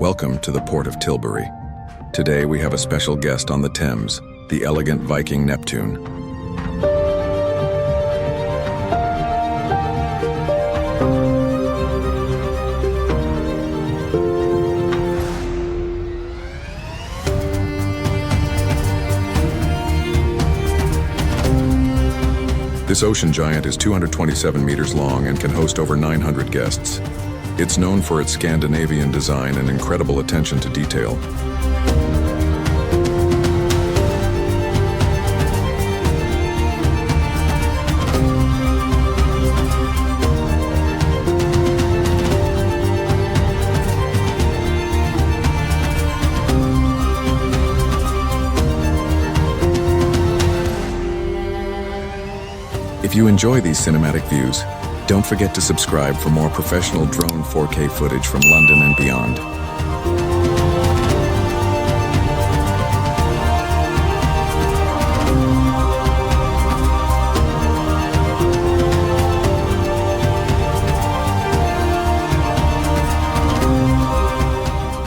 Welcome to the Port of Tilbury. Today we have a special guest on the Thames, the elegant Viking Neptune. This ocean giant is 227 meters long and can host over 900 guests. It's known for its Scandinavian design and incredible attention to detail. If you enjoy these cinematic views, don't forget to subscribe for more professional drone 4K footage from London and beyond.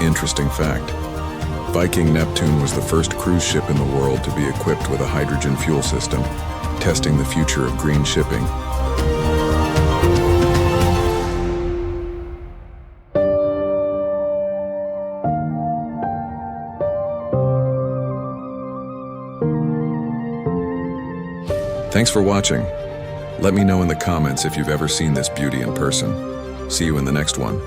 Interesting fact. Viking Neptune was the first cruise ship in the world to be equipped with a hydrogen fuel system, testing the future of green shipping. Thanks for watching. Let me know in the comments if you've ever seen this beauty in person. See you in the next one.